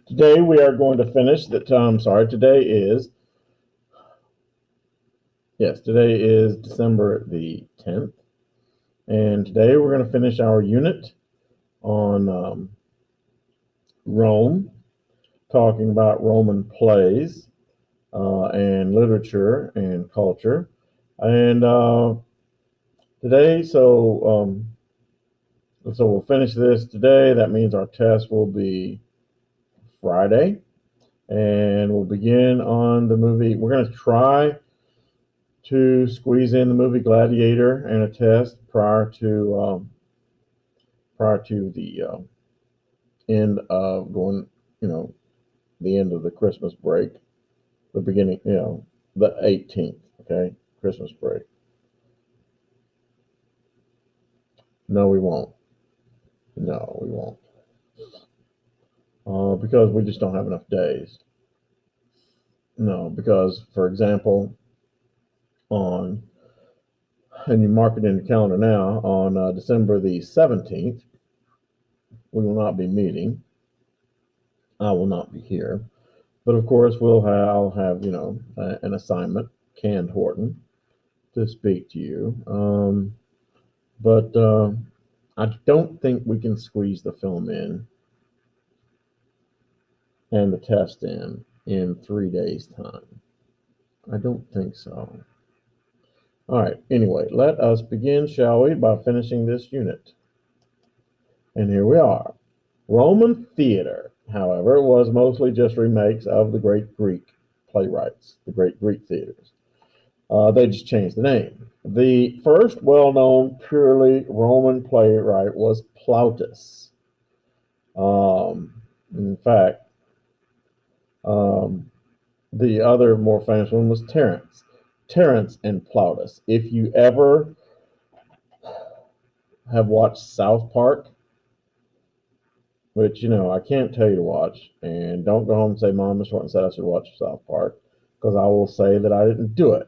Today we are going to finish that. I'm sorry. Today is December the 10th, and today we're going to finish our unit on Rome, talking about Roman plays and literature and culture. And today, so we'll finish this today. That means our test will be Friday, and we'll begin on the movie. We're going to try to squeeze in the movie Gladiator and a test prior to the end of the end of the Christmas break, the beginning, the 18th. Okay, Christmas break. No, we won't. No, we won't. Because we just don't have enough days. No, because, for example, and you mark it in the calendar now, on December the 17th, we will not be meeting. I will not be here. But of course, I'll have, an assignment, canned Horton, to speak to you. But I don't think we can squeeze the film in and the test in 3 days' time. I don't think so. All right, anyway, let us begin, shall we, by finishing this unit. And here we are. Roman theater, however, was mostly just remakes of the great Greek playwrights, the great Greek theaters. They just changed the name. The first well-known purely Roman playwright was Plautus. In fact, the other more famous one was Terence. Terence and Plautus. If you ever have watched South Park, which, I can't tell you to watch, and don't go home and say, Mom, Miss Horton said I should watch South Park, because I will say that I didn't do it.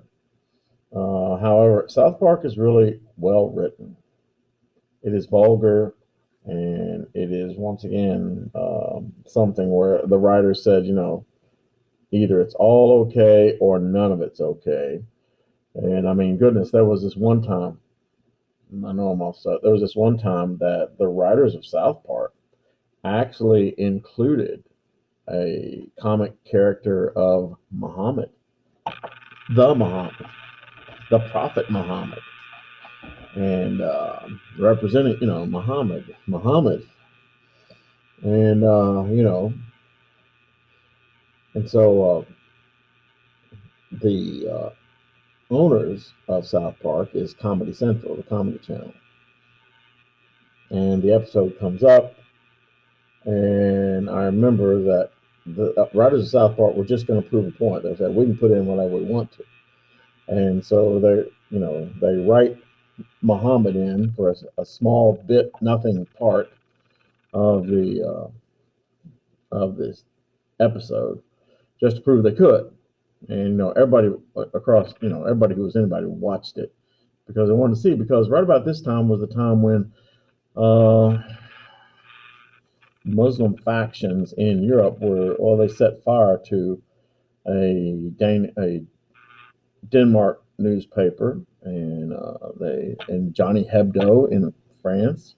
However, South Park is really well written. It is vulgar, and it is, once again, something where the writer said, either it's all okay or none of it's okay. And I mean, goodness, there was this one time, I know I'm off, so there was this one time that the writers of South Park actually included a comic character of Muhammad, the Prophet Muhammad, and representing, Muhammad, and and so the owners of South Park is Comedy Central, the comedy channel, and the episode comes up, and I remember that the writers of South Park were just going to prove a point. They said we can put in whatever we want to, and so they write Muhammad in for a small bit, nothing part of the of this episode, just to prove they could. And everybody across, everybody who was anybody watched it because they wanted to see. Because right about this time was the time when Muslim factions in Europe they set fire to a Denmark newspaper, and Johnny Hebdo in France.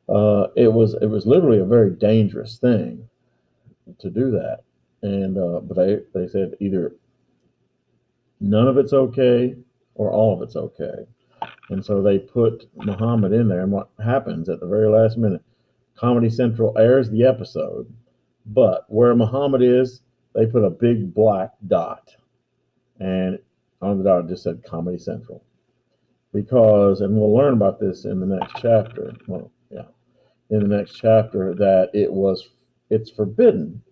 It was literally a very dangerous thing to do that, and but they said either none of it's okay or all of it's okay, and so they put Muhammad in there. And what happens at the very last minute? Comedy Central airs the episode, but where Muhammad is, they put a big black dot, and on the dot it just said Comedy Central. Because, and we'll learn about this in the next chapter. Well, yeah, in the next chapter, that it's forbidden.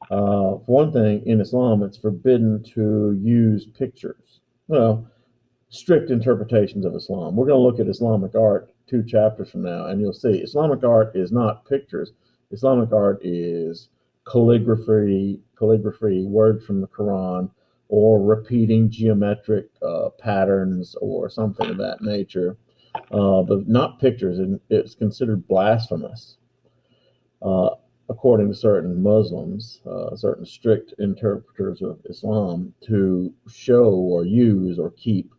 For one thing, in Islam, it's forbidden to use pictures. Well, strict interpretations of Islam. We're going to look at Islamic art 2 chapters from now, and you'll see Islamic art is not pictures. Islamic art is calligraphy, words from the Quran, or repeating geometric patterns or something of that nature, but not pictures, and it's considered blasphemous. according to certain Muslims, certain strict interpreters of Islam, to show or use or keep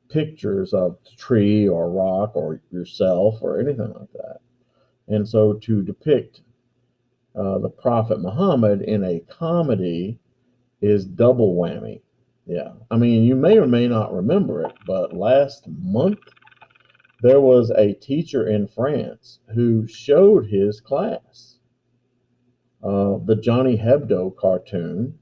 pictures of the tree or rock or yourself or anything like that. And so to depict the Prophet Muhammad in a comedy is double whammy. Yeah. I mean, you may or may not remember it, but last month there was a teacher in France who showed his class the Johnny Hebdo cartoon.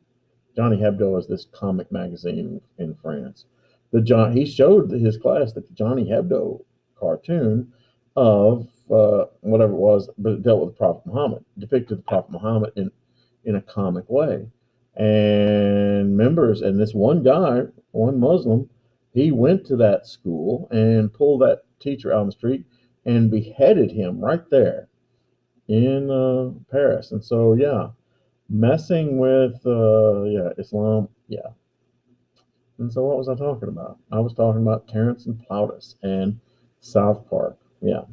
Johnny Hebdo is this comic magazine in France. He showed his class the Johnny Hebdo cartoon of whatever it was, but it dealt with the Prophet Muhammad, depicted the Prophet Muhammad in a comic way. And members, and this one guy, one Muslim, he went to that school and pulled that teacher out on the street and beheaded him right there in Paris. And so, yeah, messing with Islam, yeah. And so, what was I talking about? I was talking about Terrence and Plautus and South Park. Yeah.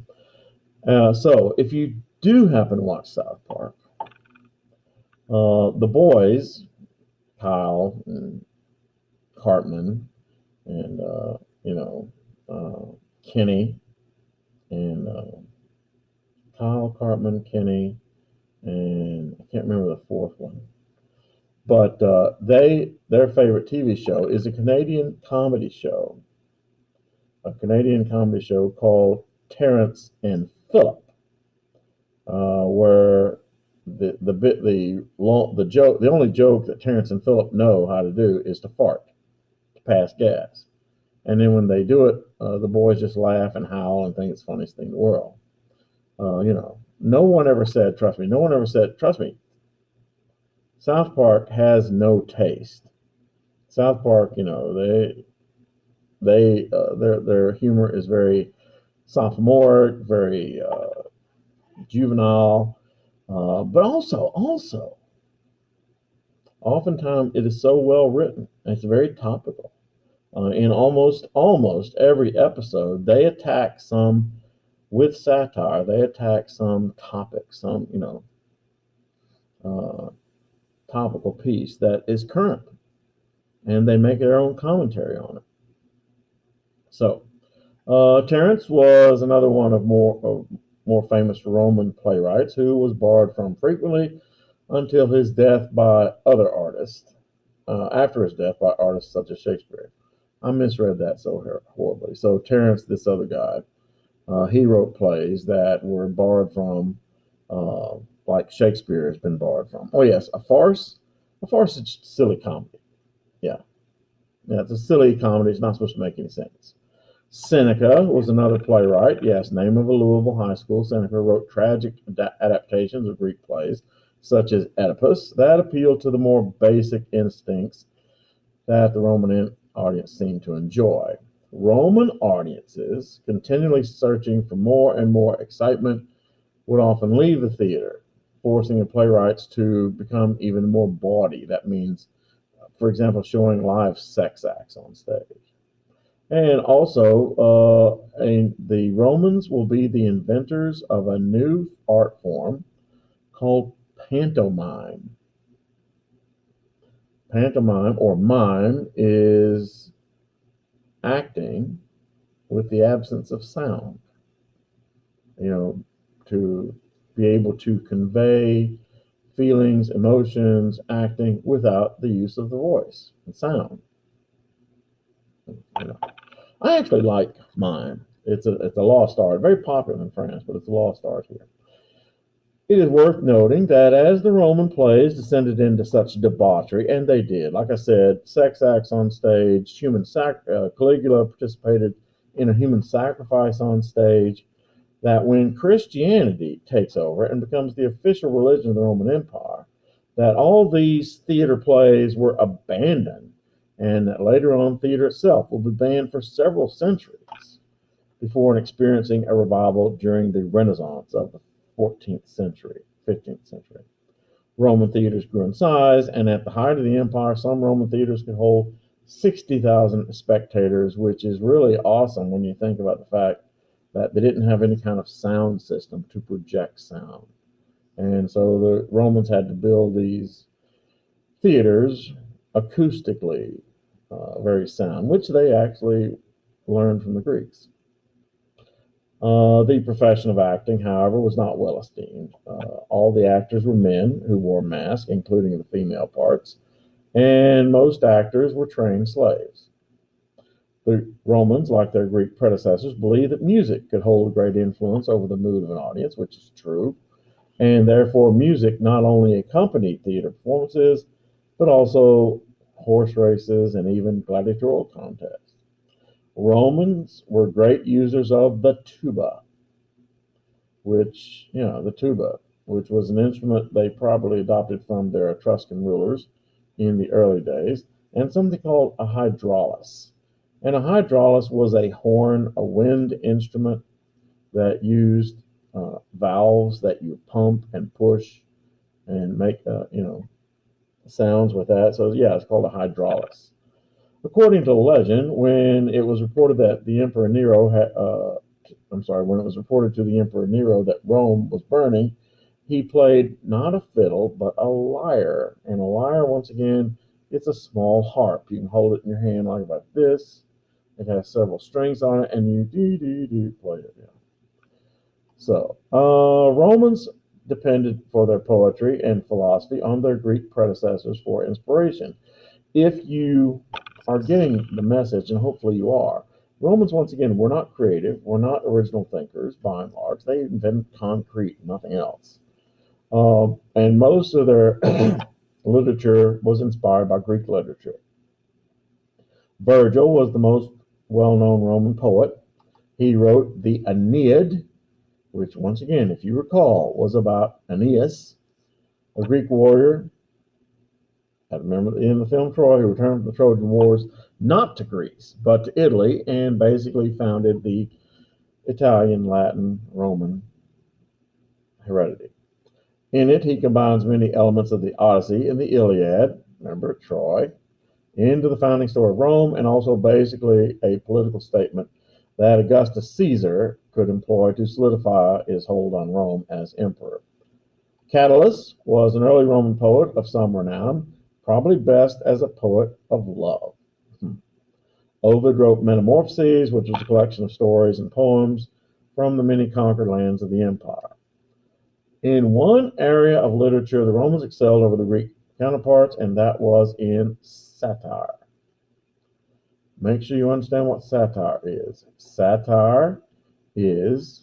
So, if you do happen to watch South Park, the boys, Kyle and Cartman, and Kenny, and Kyle, Cartman, Kenny, and I can't remember the fourth one. But their favorite TV show is a Canadian comedy show called Terrence and Phillip, where the only joke that Terrence and Phillip know how to do is to fart to pass gas, and then when they do it, the boys just laugh and howl and think it's the funniest thing in the world. No one ever said, trust me. No one ever said, trust me. South Park has no taste. South Park, their humor is very sophomoric, very juvenile, but also oftentimes it is so well written. It's very topical. In almost every episode, they attack some with satire. They attack some topic, some topical piece that is current, and they make their own commentary on it. So, Terence was another one of more famous Roman playwrights who was borrowed from frequently until his death by other artists. After his death by artists such as Shakespeare. I misread that so horribly. So Terence, this other guy, he wrote plays that were borrowed from, like Shakespeare has been borrowed from. Oh yes, a farce. A farce is silly comedy. Yeah, it's a silly comedy. It's not supposed to make any sense. Seneca was another playwright. Yes, name of a Louisville high school. Seneca wrote tragic adaptations of Greek plays, such as Oedipus, that appealed to the more basic instincts that the Roman audience seemed to enjoy. Roman audiences, continually searching for more and more excitement, would often leave the theater, forcing the playwrights to become even more bawdy. That means, for example, showing live sex acts on stage. And also, the Romans will be the inventors of a new art form called pantomime. Pantomime or mime is acting with the absence of sound, to be able to convey feelings, emotions, acting without the use of the voice and sound. I actually like mime. It's a lost art, very popular in France, but it's a lost art here. It is worth noting that as the Roman plays descended into such debauchery, and they did, like I said, sex acts on stage, Caligula participated in a human sacrifice on stage, that when Christianity takes over and becomes the official religion of the Roman Empire, that all these theater plays were abandoned, and that later on theater itself will be banned for several centuries before experiencing a revival during the Renaissance of the 14th century, 15th century. Roman theaters grew in size, and at the height of the empire, some Roman theaters could hold 60,000 spectators, which is really awesome when you think about the fact that they didn't have any kind of sound system to project sound. And so the Romans had to build these theaters acoustically very sound, which they actually learned from the Greeks. The profession of acting, however, was not well esteemed. All the actors were men who wore masks, including the female parts, and most actors were trained slaves. The Romans, like their Greek predecessors, believed that music could hold a great influence over the mood of an audience, which is true, and therefore music not only accompanied theater performances, but also horse races and even gladiatorial contests. Romans were great users of the tuba, the tuba, which was an instrument they probably adopted from their Etruscan rulers in the early days, and something called a hydraulis. And a hydraulis was a horn, a wind instrument that used valves that you pump and push and make, sounds with that. So yeah, it's called a hydraulis. According to the legend, when it was reported that the Emperor Nero had, when it was reported to the Emperor Nero that Rome was burning, he played not a fiddle, but a lyre. And a lyre, once again, it's a small harp. You can hold it in your hand like this. It has several strings on it, and you do play it. Yeah. So, Romans depended for their poetry and philosophy on their Greek predecessors for inspiration. If you are getting the message, and hopefully you are, Romans, once again, were not creative, were not original thinkers by and large. They invented concrete, nothing else. And most of their literature was inspired by Greek literature. Virgil was the most well known Roman poet. He wrote the Aeneid, which, once again, if you recall, was about Aeneas, a Greek warrior. I remember in the film Troy, who returned from the Trojan Wars, not to Greece, but to Italy, and basically founded the Italian, Latin, Roman heredity. In it, he combines many elements of the Odyssey and the Iliad, remember Troy, into the founding story of Rome, and also basically a political statement that Augustus Caesar could employ to solidify his hold on Rome as emperor. Catullus was an early Roman poet of some renown, probably best as a poet of love. Ovid wrote Metamorphoses, which was a collection of stories and poems from the many conquered lands of the empire. In one area of literature, the Romans excelled over the Greek counterparts, and that was in satire. Make sure you understand what satire is. Satire is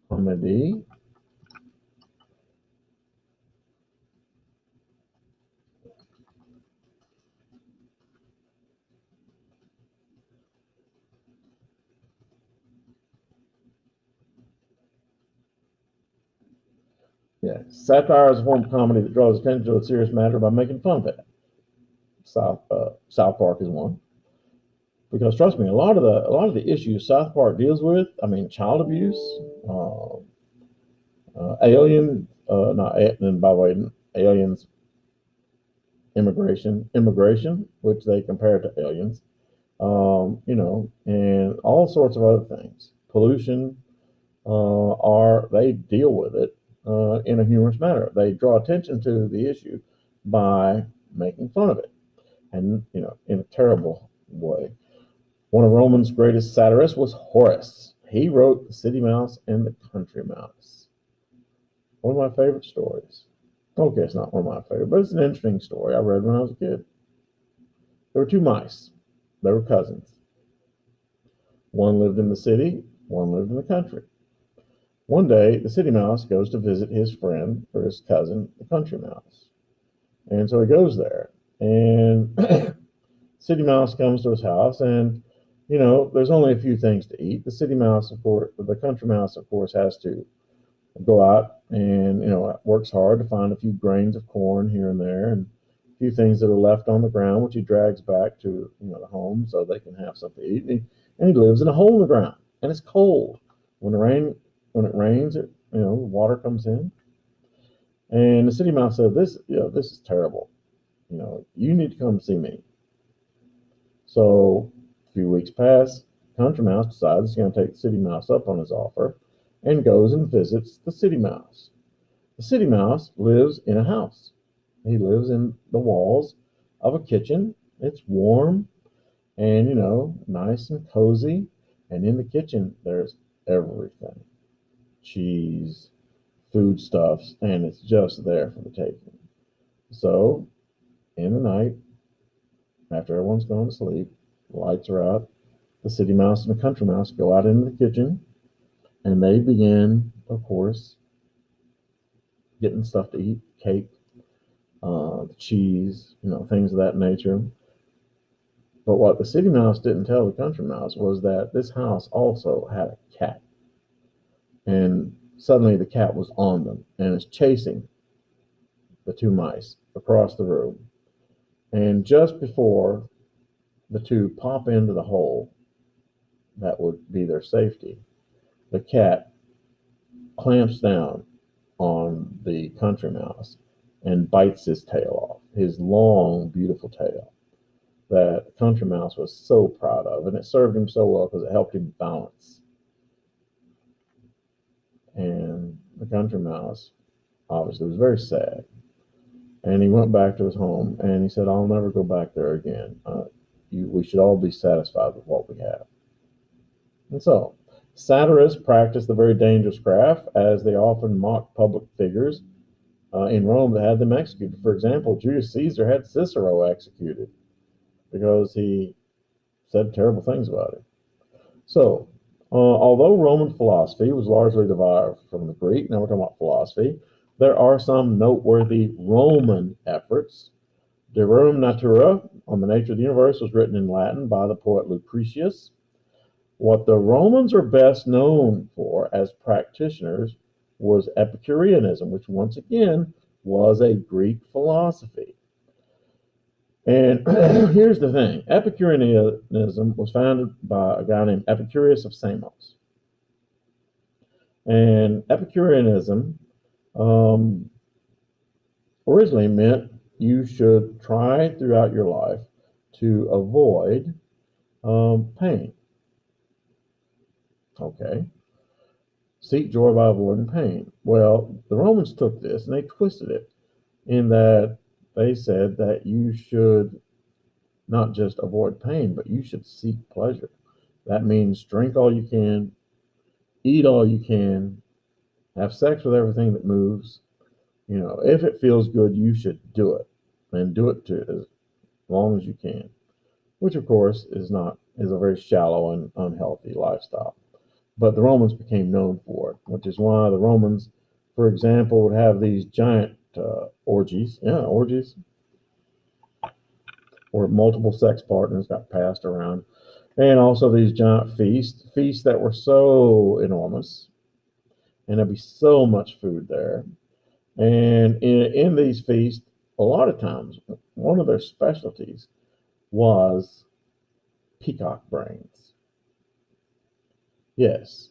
comedy Yeah, satire is a form of comedy that draws attention to a serious matter by making fun of it. South Park is one because trust me, a lot of the issues South Park deals with. I mean, child abuse, uh, alien, not and by the way, aliens, immigration, which they compare to aliens, and all sorts of other things. Pollution, are they deal with it in a humorous manner. They draw attention to the issue by making fun of it, and in a terrible way. One of Roman's greatest satirists was Horace. He wrote The City Mouse and the Country Mouse. One of my favorite stories. Okay, it's not one of my favorite, but it's an interesting story I read when I was a kid. There were two mice. They were cousins. One lived in the city, one lived in the country. One day, the city mouse goes to visit his friend or his cousin, the country mouse. And so he goes there. And city mouse comes to his house, and, there's only a few things to eat. The country mouse, of course, has to go out and, works hard to find a few grains of corn here and there and a few things that are left on the ground, which he drags back to, the home so they can have something to eat. And he lives in a hole in the ground, and it's cold. When it rains, water comes in. And the city mouse said, "This is terrible. You need to come see me." So a few weeks pass. Country Mouse decides he's going to take the City Mouse up on his offer and goes and visits the City Mouse. The City Mouse lives in a house. He lives in the walls of a kitchen. It's warm and, nice and cozy. And in the kitchen, there's everything: cheese, foodstuffs, and it's just there for the taking. So, in the night, after everyone's gone to sleep, lights are out, the City Mouse and the Country Mouse go out into the kitchen and they begin, of course, getting stuff to eat: cake, cheese, things of that nature. But what the City Mouse didn't tell the Country Mouse was that this house also had a cat. And suddenly the cat was on them and is chasing the two mice across the room. And just before the two pop into the hole that would be their safety, the cat clamps down on the Country Mouse and bites his tail off, his long, beautiful tail that Country Mouse was so proud of. And it served him so well because it helped him balance. And the Country Mouse obviously was very sad. And he went back to his home and he said, "I'll never go back there again. We should all be satisfied with what we have." And so, satirists practiced the very dangerous craft, as they often mocked public figures in Rome that had them executed. For example, Julius Caesar had Cicero executed because he said terrible things about him. So, although Roman philosophy was largely derived from the Greek, now we're talking about philosophy, there are some noteworthy Roman efforts. De Rerum Natura, on the nature of the universe, was written in Latin by the poet Lucretius. What the Romans are best known for as practitioners was Epicureanism, which once again was a Greek philosophy. And here's the thing: Epicureanism was founded by a guy named Epicurus of Samos. And Epicureanism originally meant you should try throughout your life to avoid pain. Okay. Seek joy by avoiding pain. Well, the Romans took this and they twisted it in that they said that you should not just avoid pain, but you should seek pleasure. That means drink all you can, eat all you can, have sex with everything that moves. If it feels good, you should do it, and do it to as long as you can, which of course is a very shallow and unhealthy lifestyle. But the Romans became known for it, which is why the Romans, for example, would have these giant orgies, where multiple sex partners got passed around, and also these giant feasts that were so enormous, and there'd be so much food there. And in these feasts, a lot of times, one of their specialties was peacock brains. Yes,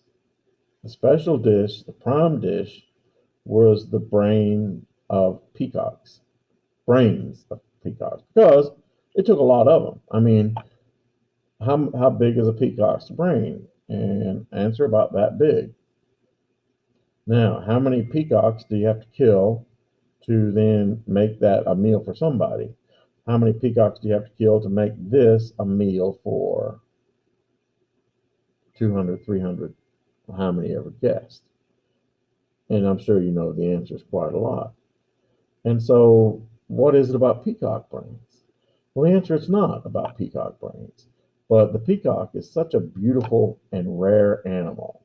the special dish, the prime dish, was the brains of peacocks, because it took a lot of them. I mean, how big is a peacock's brain? And answer: about that big. Now, how many peacocks do you have to kill to then make that a meal for somebody? How many peacocks do you have to kill to make this a meal for 200, 300, how many ever guessed? And I'm sure you know the answer is quite a lot. And so, what is it about peacock brains? Well, the answer is not about peacock brains, but the peacock is such a beautiful and rare animal.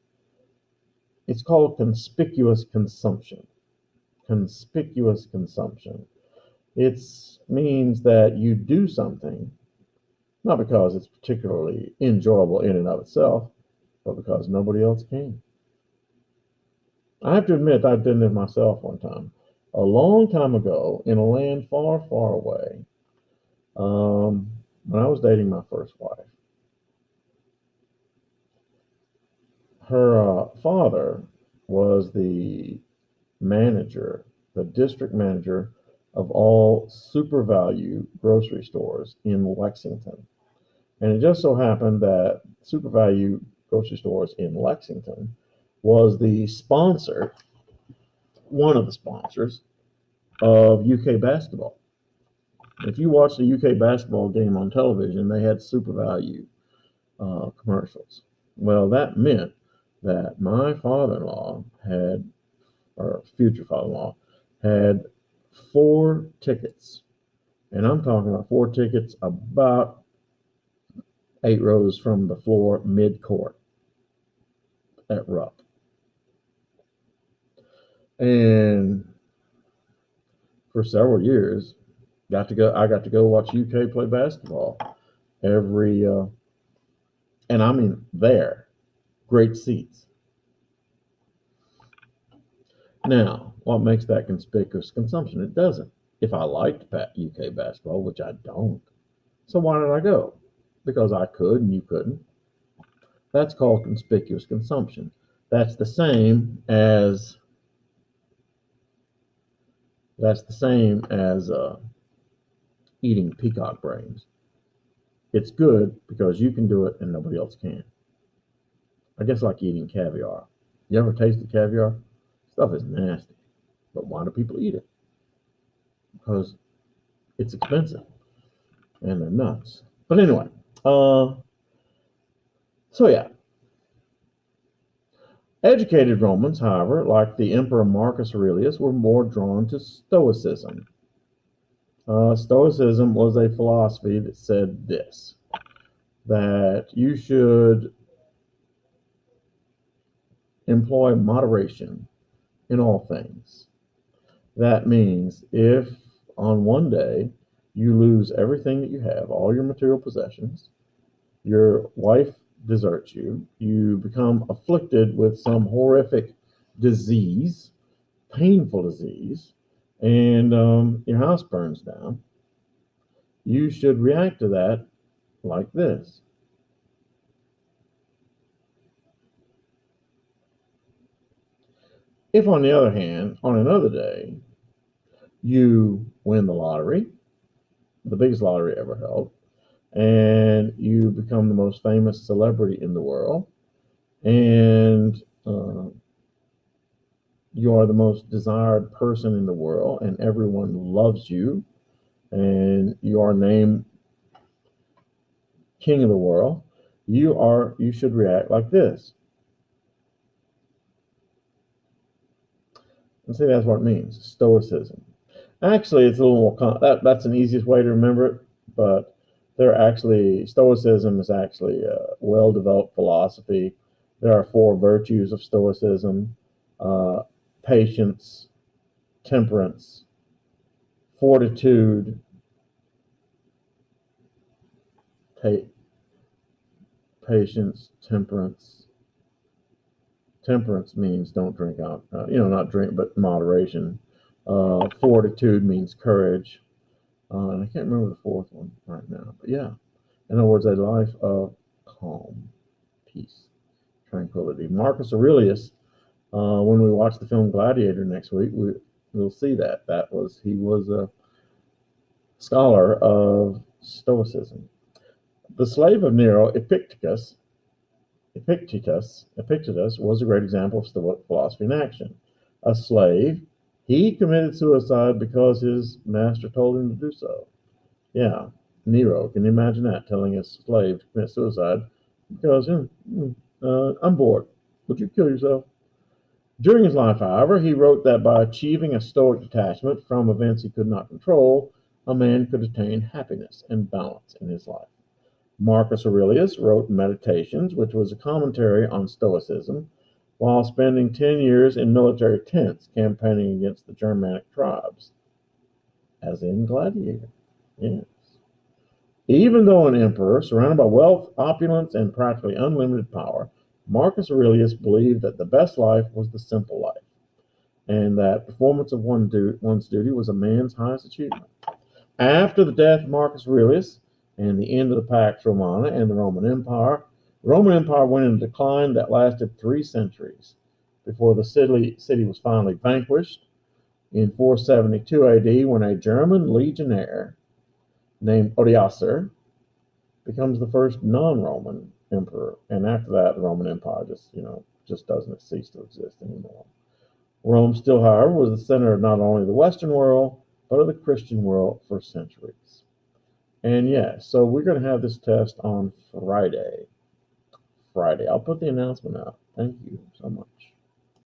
It's called conspicuous consumption. Conspicuous consumption. It means that you do something, not because it's particularly enjoyable in and of itself, but because nobody else can. I have to admit, I did it myself one time, a long time ago, in a land far, far away, when I was dating my first wife. Her father was the district manager of all super value grocery stores in Lexington. And it just so happened that Super Value Grocery Stores in Lexington was the sponsor, one of the sponsors of UK basketball. If you watched a UK basketball game on television, they had Super Value commercials. Well, that meant that my father-in-law had, or future father-in-law, had 4 tickets. And I'm talking about 4 tickets about 8 rows from the floor mid-court at Rupp. And for several years, I got to go watch UK play basketball every, and I mean there, great seats. Now, what makes that conspicuous consumption? It doesn't. If I liked UK basketball, which I don't, so why did I go? Because I could and you couldn't. That's called conspicuous consumption. That's the same as eating peacock brains. It's good because you can do it and nobody else can. I guess like eating caviar. You ever tasted caviar? Stuff is nasty. But why do people eat it? Because it's expensive and they're nuts. But anyway, so yeah. Educated Romans, however, like the Emperor Marcus Aurelius, were more drawn to Stoicism. Stoicism was a philosophy that said this, that you should employ moderation in all things. That means if on one day you lose everything that you have, all your material possessions, your wife deserts you, you become afflicted with some horrific disease, painful disease, and your house burns down, you should react to that like this. If, on the other hand, on another day, you win the lottery, the biggest lottery ever held, and you become the most famous celebrity in the world, and you are the most desired person in the world, and everyone loves you, and you are named king of the world, you should react like this. And see, that's what it means, Stoicism. Actually, it's a little more, that's an easiest way to remember it, but Stoicism is actually a well-developed philosophy. There are 4 virtues of Stoicism: patience, temperance, fortitude, patience, temperance. Temperance means don't drink out, not drink, but moderation. Fortitude means courage. And I can't remember the 4th one right now, but yeah. In other words, a life of calm, peace, tranquility. Marcus Aurelius, when we watch the film Gladiator next week, we'll see that. He was a scholar of Stoicism. The slave of Nero, Epictetus was a great example of Stoic philosophy in action. A slave, he committed suicide because his master told him to do so. Yeah, Nero, can you imagine that? Telling his slave to commit suicide because I'm bored. Would you kill yourself? During his life, however, he wrote that by achieving a stoic detachment from events he could not control, a man could attain happiness and balance in his life. Marcus Aurelius wrote Meditations, which was a commentary on Stoicism, while spending 10 years in military tents campaigning against the Germanic tribes, as in Gladiator. Yes. Even though an emperor surrounded by wealth, opulence, and practically unlimited power, Marcus Aurelius believed that the best life was the simple life, and that performance of one's duty was a man's highest achievement. After the death of Marcus Aurelius and the end of the Pax Romana and the Roman Empire went into decline that lasted 3 centuries before the city was finally vanquished in 472 AD when a German legionnaire named Odoacer becomes the first non-Roman emperor, and after that, the Roman Empire just doesn't cease to exist anymore. Rome still, however, was the center of not only the Western world but of the Christian world for centuries. And yeah, so we're going to have this test on Friday. I'll put the announcement out. Thank you so much.